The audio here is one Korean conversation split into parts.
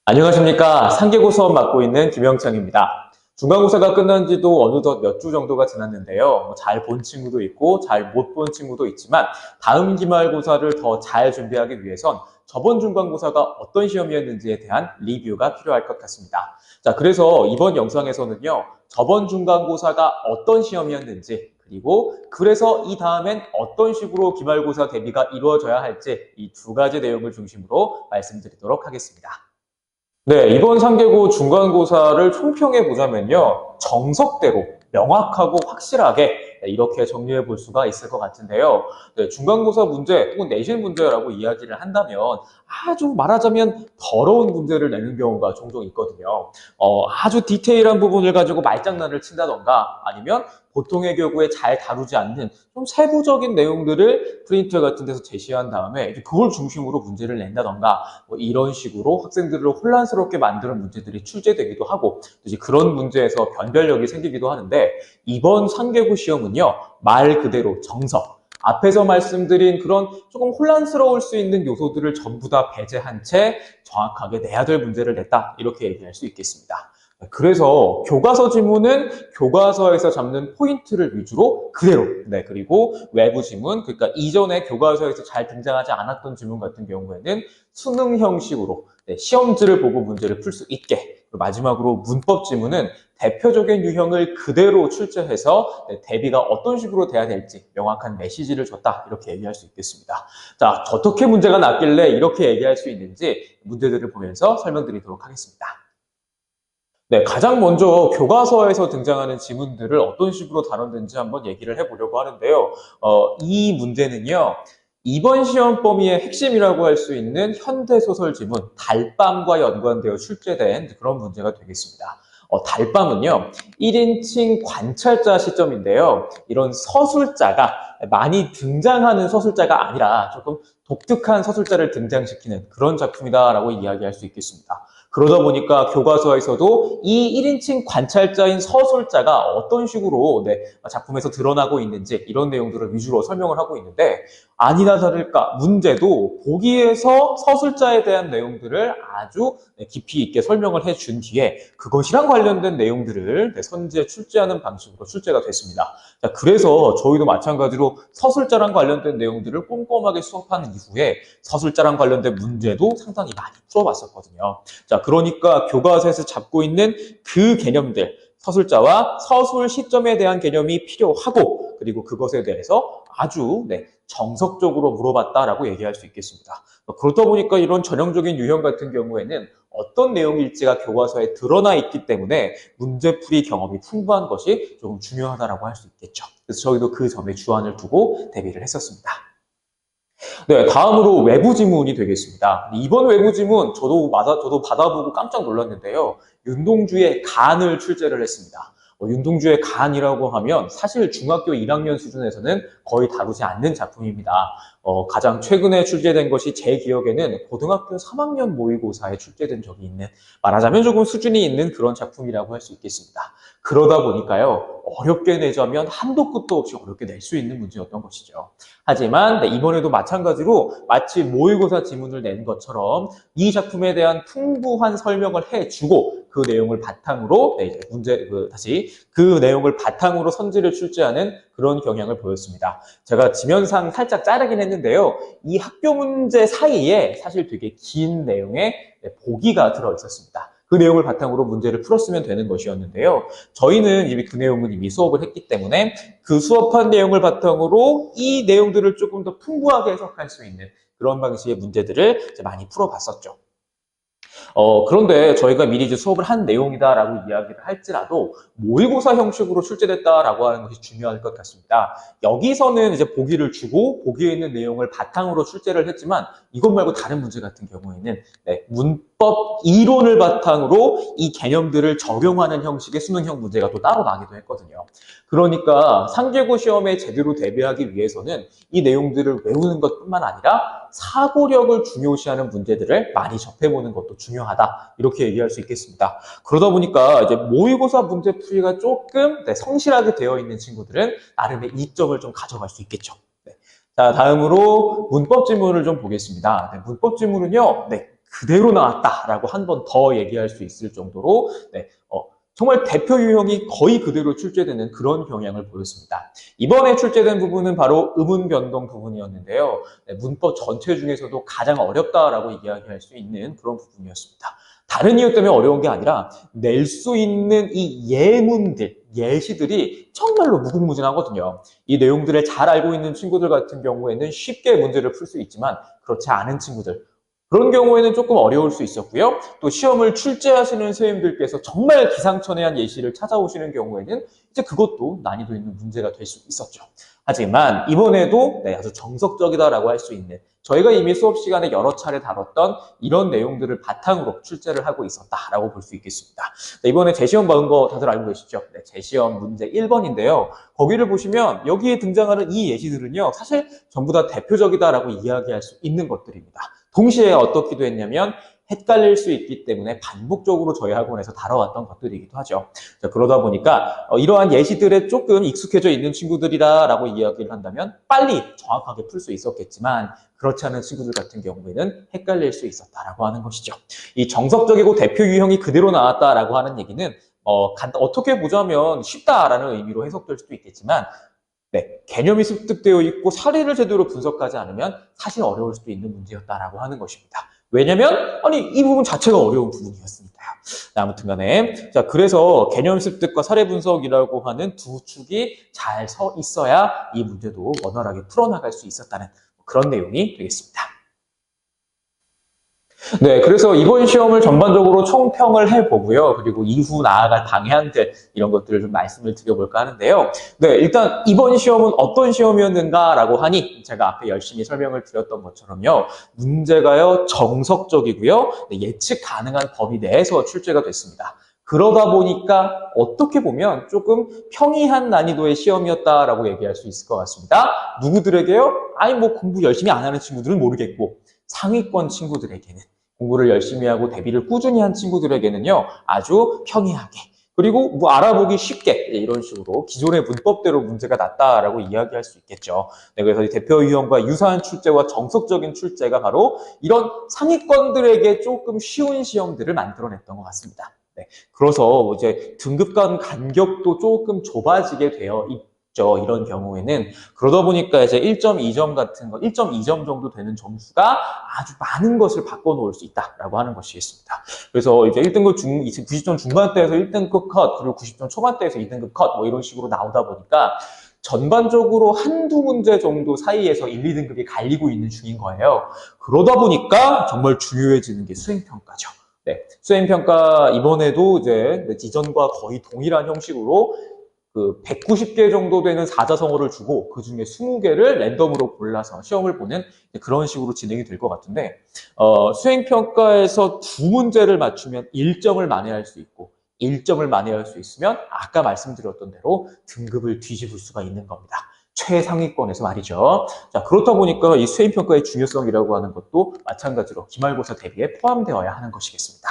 안녕하십니까. 상계고 수업 맡고 있는 김영창입니다. 중간고사가 끝난 지도 어느덧 몇 주 정도가 지났는데요. 잘 본 친구도 있고 잘 못 본 친구도 있지만 다음 기말고사를 더 잘 준비하기 위해선 저번 중간고사가 어떤 시험이었는지에 대한 리뷰가 필요할 것 같습니다. 자, 그래서 이번 영상에서는요. 저번 중간고사가 어떤 시험이었는지 그래서 이 다음엔 어떤 식으로 기말고사 대비가 이루어져야 할지 이 두 가지 내용을 중심으로 말씀드리도록 하겠습니다. 네, 이번 상계고 중간고사를 총평해 보자면요. 정석대로 명확하고 확실하게 이렇게 정리해 볼 수가 있을 것 같은데요. 네, 중간고사 문제 혹은 내신 문제라고 이야기를 한다면 아주 말하자면 더러운 문제를 내는 경우가 종종 있거든요. 아주 디테일한 부분을 가지고 말장난을 친다던가 아니면 보통의 경우에 잘 다루지 않는 좀 세부적인 내용들을 프린터 같은 데서 제시한 다음에 그걸 중심으로 문제를 낸다던가 뭐 이런 식으로 학생들을 혼란스럽게 만드는 문제들이 출제되기도 하고 이제 그런 문제에서 변별력이 생기기도 하는데 이번 상계고 시험은요 말 그대로 정석 앞에서 말씀드린 그런 조금 혼란스러울 수 있는 요소들을 전부 다 배제한 채 정확하게 내야 될 문제를 냈다 이렇게 얘기할 수 있겠습니다. 그래서 교과서 지문은 교과서에서 잡는 포인트를 위주로 그대로 그리고 외부 지문 그러니까 이전에 교과서에서 잘 등장하지 않았던 지문 같은 경우에는 수능 형식으로 시험지를 보고 문제를 풀 수 있게 마지막으로 문법 지문은 대표적인 유형을 그대로 출제해서 대비가 어떤 식으로 돼야 될지 명확한 메시지를 줬다 이렇게 얘기할 수 있겠습니다. 자, 어떻게 문제가 났길래 이렇게 얘기할 수 있는지 문제들을 보면서 설명드리도록 하겠습니다. 네, 가장 먼저 교과서에서 등장하는 지문들을 어떤 식으로 다뤘는지 한번 얘기를 해보려고 하는데요. 이 문제는요. 이번 시험 범위의 핵심이라고 할 수 있는 현대소설 지문 달밤과 연관되어 출제된 그런 문제가 되겠습니다. 달밤은요. 1인칭 관찰자 시점인데요. 이런 서술자가 많이 등장하는 서술자가 아니라 조금 독특한 서술자를 등장시키는 그런 작품이다라고 이야기할 수 있겠습니다. 그러다 보니까 교과서에서도 이 1인칭 관찰자인 서술자가 어떤 식으로 작품에서 드러나고 있는지 이런 내용들을 위주로 설명을 하고 있는데 아니나 다를까 문제도 보기에서 서술자에 대한 내용들을 아주 깊이 있게 설명을 해준 뒤에 그것이랑 관련된 내용들을 선지에 출제하는 방식으로 출제가 됐습니다. 자, 그래서 저희도 마찬가지로 서술자랑 관련된 내용들을 꼼꼼하게 수업하는 이후에 서술자랑 관련된 문제도 상당히 많이 풀어봤었거든요. 자, 그러니까 교과서에서 잡고 있는 그 개념들, 서술자와 서술 시점에 대한 개념이 필요하고 그리고 그것에 대해서 아주 정석적으로 물어봤다라고 얘기할 수 있겠습니다. 그렇다 보니까 이런 전형적인 유형 같은 경우에는 어떤 내용일지가 교과서에 드러나 있기 때문에 문제풀이 경험이 풍부한 것이 조금 중요하다라고 할 수 있겠죠. 그래서 저희도 그 점에 주안을 두고 대비를 했었습니다. 네, 다음으로 외부 지문이 되겠습니다. 이번 외부 지문 저도 받아보고 깜짝 놀랐는데요. 윤동주의 간을 출제를 했습니다. 윤동주의 간이라고 하면 사실 중학교 1학년 수준에서는 거의 다루지 않는 작품입니다. 가장 최근에 출제된 것이 제 기억에는 고등학교 3학년 모의고사에 출제된 적이 있는 말하자면 조금 수준이 있는 그런 작품이라고 할 수 있겠습니다. 그러다 보니까요. 어렵게 내자면 한도 끝도 없이 어렵게 낼 수 있는 문제였던 것이죠. 하지만 이번에도 마찬가지로 마치 모의고사 지문을 낸 것처럼 이 작품에 대한 풍부한 설명을 해주고 그 내용을 바탕으로 그 내용을 바탕으로 선지를 출제하는 그런 경향을 보였습니다. 제가 지면상 살짝 자르긴 했는데요. 이 학교 문제 사이에 사실 되게 긴 내용의 보기가 들어 있었습니다. 그 내용을 바탕으로 문제를 풀었으면 되는 것이었는데요. 저희는 이미 그 내용은 이미 수업을 했기 때문에 그 수업한 내용을 바탕으로 이 내용들을 조금 더 풍부하게 해석할 수 있는 그런 방식의 문제들을 많이 풀어봤었죠. 그런데 저희가 미리 이제 수업을 한 내용이다라고 이야기를 할지라도 모의고사 형식으로 출제됐다라고 하는 것이 중요할 것 같습니다. 여기서는 이제 보기를 주고 보기에 있는 내용을 바탕으로 출제를 했지만 이것 말고 다른 문제 같은 경우에는 문법 이론을 바탕으로 이 개념들을 적용하는 형식의 수능형 문제가 또 따로 나기도 했거든요. 그러니까 상계고 시험에 제대로 대비하기 위해서는 이 내용들을 외우는 것뿐만 아니라 사고력을 중요시하는 문제들을 많이 접해보는 것도 중요하다. 이렇게 얘기할 수 있겠습니다. 그러다 보니까 이제 모의고사 문제풀이가 조금 성실하게 되어 있는 친구들은 나름의 이점을 좀 가져갈 수 있겠죠. 자, 다음으로 문법 지문을 좀 보겠습니다. 문법 지문은요, 그대로 나왔다라고 한 번 더 얘기할 수 있을 정도로 정말 대표 유형이 거의 그대로 출제되는 그런 경향을 보였습니다. 이번에 출제된 부분은 바로 음운 변동 부분이었는데요. 문법 전체 중에서도 가장 어렵다라고 이야기할 수 있는 그런 부분이었습니다. 다른 이유 때문에 어려운 게 아니라 낼 수 있는 이 예문들, 예시들이 정말로 무궁무진하거든요. 이 내용들을 잘 알고 있는 친구들 같은 경우에는 쉽게 문제를 풀 수 있지만 그렇지 않은 친구들, 그런 경우에는 조금 어려울 수 있었고요. 또 시험을 출제하시는 선생님들께서 정말 기상천외한 예시를 찾아오시는 경우에는 이제 그것도 난이도 있는 문제가 될 수 있었죠. 하지만 이번에도 아주 정석적이다라고 할 수 있는, 저희가 이미 수업 시간에 여러 차례 다뤘던 이런 내용들을 바탕으로 출제를 하고 있었다라고 볼 수 있겠습니다. 이번에 재시험 받은 거 다들 알고 계시죠? 재시험 문제 1번인데요. 거기를 보시면 여기에 등장하는 이 예시들은요, 사실 전부 다 대표적이다라고 이야기할 수 있는 것들입니다. 동시에 어떻기도 했냐면 헷갈릴 수 있기 때문에 반복적으로 저희 학원에서 다뤄왔던 것들이기도 하죠. 자, 그러다 보니까 이러한 예시들에 조금 익숙해져 있는 친구들이라고 이야기를 한다면 빨리 정확하게 풀 수 있었겠지만 그렇지 않은 친구들 같은 경우에는 헷갈릴 수 있었다라고 하는 것이죠. 이 정석적이고 대표 유형이 그대로 나왔다라고 하는 얘기는 어떻게 보자면 쉽다라는 의미로 해석될 수도 있겠지만 개념이 습득되어 있고 사례를 제대로 분석하지 않으면 사실 어려울 수도 있는 문제였다라고 하는 것입니다. 왜냐면 이 부분 자체가 어려운 부분이었으니까요. 아무튼 간에 자, 그래서 개념 습득과 사례 분석이라고 하는 두 축이 잘 서 있어야 이 문제도 원활하게 풀어나갈 수 있었다는 그런 내용이 되겠습니다. 그래서 이번 시험을 전반적으로 총평을 해보고요. 그리고 이후 나아갈 방향들, 이런 것들을 좀 말씀을 드려볼까 하는데요. 일단 이번 시험은 어떤 시험이었는가라고 하니 제가 앞에 열심히 설명을 드렸던 것처럼요. 문제가요, 정석적이고요. 예측 가능한 범위 내에서 출제가 됐습니다. 그러다 보니까 어떻게 보면 조금 평이한 난이도의 시험이었다라고 얘기할 수 있을 것 같습니다. 누구들에게요? 공부 열심히 안 하는 친구들은 모르겠고, 상위권 친구들에게는, 공부를 열심히 하고 대비를 꾸준히 한 친구들에게는요, 아주 평이하게, 그리고 알아보기 쉽게 이런 식으로 기존의 문법대로 문제가 났다라고 이야기할 수 있겠죠. 그래서 이 대표 유형과 유사한 출제와 정석적인 출제가 바로 이런 상위권들에게 조금 쉬운 시험들을 만들어냈던 것 같습니다. 그래서 이제 등급 간 간격도 조금 좁아지게 되어 있죠. 이런 경우에는. 그러다 보니까 이제 1.2점 같은 거, 1.2점 정도 되는 점수가 아주 많은 것을 바꿔놓을 수 있다라고 하는 것이겠습니다. 그래서 이제 1등급 90점 중반대에서 1등급 컷, 그리고 90점 초반대에서 2등급 컷, 이런 식으로 나오다 보니까 전반적으로 한두 문제 정도 사이에서 1, 2등급이 갈리고 있는 중인 거예요. 그러다 보니까 정말 중요해지는 게 수행평가죠. 수행평가 이번에도 이제 이전과 거의 동일한 형식으로 190개 정도 되는 사자성어를 주고 그 중에 20개를 랜덤으로 골라서 시험을 보는 그런 식으로 진행이 될 것 같은데, 수행평가에서 두 문제를 맞추면 1점을 만회할 수 있고 1점을 만회할 수 있으면 아까 말씀드렸던 대로 등급을 뒤집을 수가 있는 겁니다. 최상위권에서 말이죠. 자, 그렇다 보니까 이 수행평가의 중요성이라고 하는 것도 마찬가지로 기말고사 대비에 포함되어야 하는 것이겠습니다.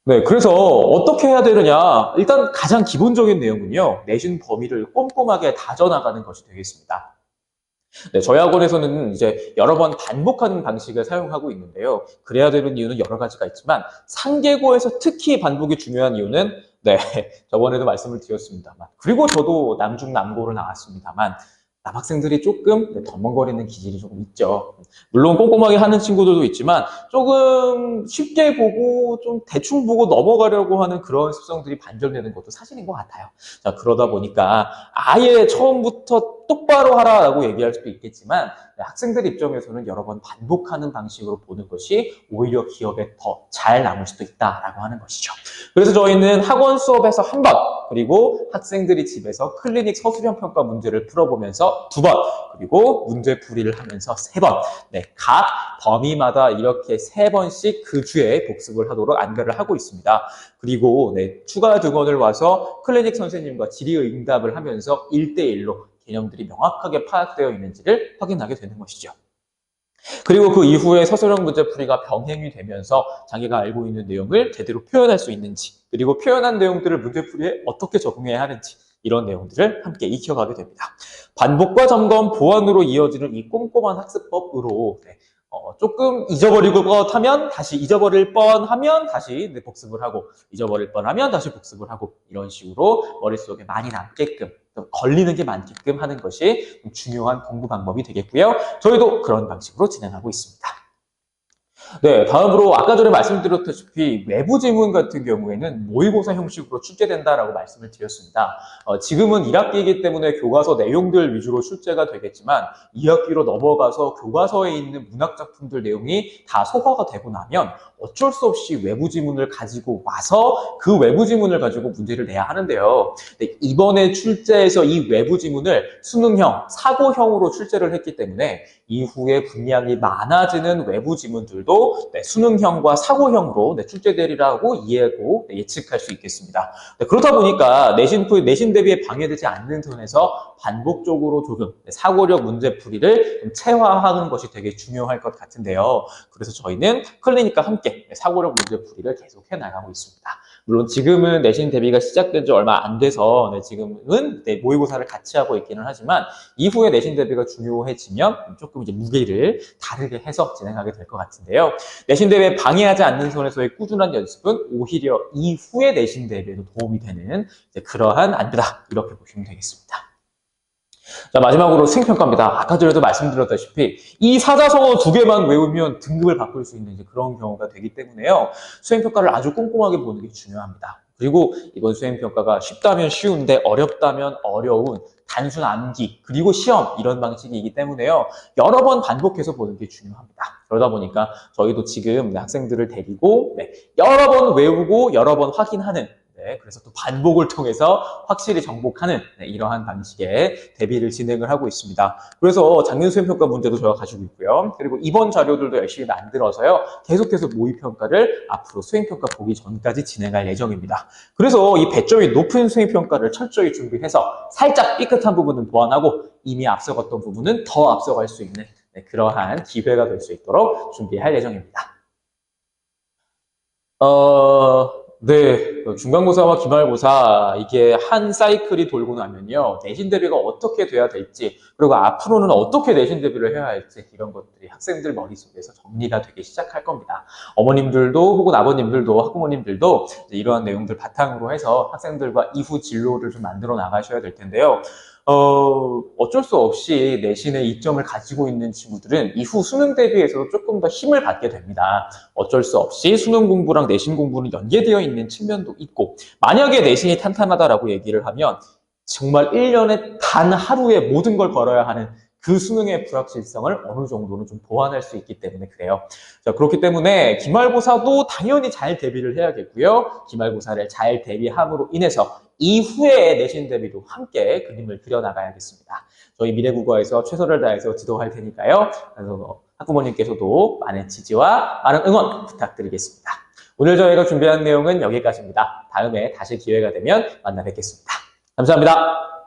그래서 어떻게 해야 되느냐? 일단 가장 기본적인 내용은요, 내신 범위를 꼼꼼하게 다져나가는 것이 되겠습니다. 저희 학원에서는 이제 여러 번 반복하는 방식을 사용하고 있는데요. 그래야 되는 이유는 여러 가지가 있지만 상계고에서 특히 반복이 중요한 이유는 저번에도 말씀을 드렸습니다만, 그리고 저도 남중남고를 나왔습니다만 남학생들이 조금 덤벙거리는 기질이 조금 있죠. 물론 꼼꼼하게 하는 친구들도 있지만 조금 쉽게 보고 좀 대충 보고 넘어가려고 하는 그런 습성들이 반전되는 것도 사실인 것 같아요. 자, 그러다 보니까 아예 처음부터 똑바로 하라라고 얘기할 수도 있겠지만 학생들 입장에서는 여러 번 반복하는 방식으로 보는 것이 오히려 기억에 더 잘 남을 수도 있다라고 하는 것이죠. 그래서 저희는 학원 수업에서 한 번, 그리고 학생들이 집에서 클리닉 서술형 평가 문제를 풀어보면서 2번, 그리고 문제풀이를 하면서 3번, 각 범위마다 이렇게 3번씩 그 주에 복습을 하도록 안배를 하고 있습니다. 그리고 추가 등원을 와서 클리닉 선생님과 질의응답을 하면서 1대1로 개념들이 명확하게 파악되어 있는지를 확인하게 되는 것이죠. 그리고 그 이후에 서술형 문제풀이가 병행이 되면서 자기가 알고 있는 내용을 제대로 표현할 수 있는지, 그리고 표현한 내용들을 문제풀이에 어떻게 적응해야 하는지, 이런 내용들을 함께 익혀가게 됩니다. 반복과 점검, 보완으로 이어지는 이 꼼꼼한 학습법으로 조금 잊어버리고 하면 다시 잊어버릴 뻔하면 다시 복습을 하고 잊어버릴 뻔하면 다시 복습을 하고 이런 식으로 머릿속에 많이 남게끔 걸리는 게 많게끔 하는 것이 중요한 공부 방법이 되겠고요. 저희도 그런 방식으로 진행하고 있습니다. 네, 다음으로 아까 전에 말씀드렸다시피 외부 지문 같은 경우에는 모의고사 형식으로 출제된다라고 말씀을 드렸습니다. 지금은 1학기이기 때문에 교과서 내용들 위주로 출제가 되겠지만 2학기로 넘어가서 교과서에 있는 문학작품들 내용이 다 소화가 되고 나면 어쩔 수 없이 외부 지문을 가지고 와서 그 외부 지문을 가지고 문제를 내야 하는데요. 이번에 출제에서 이 외부 지문을 수능형, 사고형으로 출제를 했기 때문에 이후에 분량이 많아지는 외부 지문들도 수능형과 사고형으로 출제되리라고 이해하고 예측할 수 있겠습니다. 그렇다 보니까 내신 대비에 방해되지 않는 선에서 반복적으로 조금 사고력 문제풀이를 좀 체화하는 것이 되게 중요할 것 같은데요. 그래서 저희는 클리닉과 함께 사고력 문제풀이를 계속 해나가고 있습니다. 물론 지금은 내신 대비가 시작된 지 얼마 안 돼서 지금은 모의고사를 같이 하고 있기는 하지만 이후에 내신 대비가 중요해지면 조금 이제 무게를 다르게 해서 진행하게 될 것 같은데요. 내신 대비에 방해하지 않는 선에서의 꾸준한 연습은 오히려 이후에 내신 대비에도 도움이 되는 그러한 안배다 이렇게 보시면 되겠습니다. 자, 마지막으로 수행평가입니다. 아까 전에도 말씀드렸다시피 이 사자성어 2개만 외우면 등급을 바꿀 수 있는 그런 경우가 되기 때문에요. 수행평가를 아주 꼼꼼하게 보는 게 중요합니다. 그리고 이번 수행평가가 쉽다면 쉬운데 어렵다면 어려운 단순 암기 그리고 시험 이런 방식이기 때문에요. 여러 번 반복해서 보는 게 중요합니다. 그러다 보니까 저희도 지금 학생들을 데리고 여러 번 외우고 여러 번 확인하는 그래서 또 반복을 통해서 확실히 정복하는 이러한 방식의 대비를 진행을 하고 있습니다. 그래서 작년 수행평가 문제도 저희가 가지고 있고요. 그리고 이번 자료들도 열심히 만들어서요. 계속해서 모의평가를 앞으로 수행평가 보기 전까지 진행할 예정입니다. 그래서 이 배점이 높은 수행평가를 철저히 준비해서 살짝 삐끗한 부분은 보완하고 이미 앞서갔던 부분은 더 앞서갈 수 있는 그러한 기회가 될 수 있도록 준비할 예정입니다. 네, 중간고사와 기말고사 이게 한 사이클이 돌고 나면요 내신 대비가 어떻게 돼야 될지 그리고 앞으로는 어떻게 내신 대비를 해야 할지 이런 것들이 학생들 머릿속에서 정리가 되기 시작할 겁니다. 어머님들도 혹은 아버님들도 학부모님들도 이러한 내용들 바탕으로 해서 학생들과 이후 진로를 좀 만들어 나가셔야 될 텐데요. 어쩔 수 없이 내신의 이점을 가지고 있는 친구들은 이후 수능 대비해서도 조금 더 힘을 받게 됩니다. 어쩔 수 없이 수능 공부랑 내신 공부는 연계되어 있는 측면도 있고 만약에 내신이 탄탄하다라고 얘기를 하면 정말 1년에 단 하루에 모든 걸 걸어야 하는 그 수능의 불확실성을 어느 정도는 좀 보완할 수 있기 때문에 그래요. 자, 그렇기 때문에 기말고사도 당연히 잘 대비를 해야겠고요. 기말고사를 잘 대비함으로 인해서 이후에 내신 대비도 함께 그림을 그려나가야겠습니다. 저희 미래국어에서 최선을 다해서 지도할 테니까요. 그래서 학부모님께서도 많은 지지와 많은 응원 부탁드리겠습니다. 오늘 저희가 준비한 내용은 여기까지입니다. 다음에 다시 기회가 되면 만나 뵙겠습니다. 감사합니다.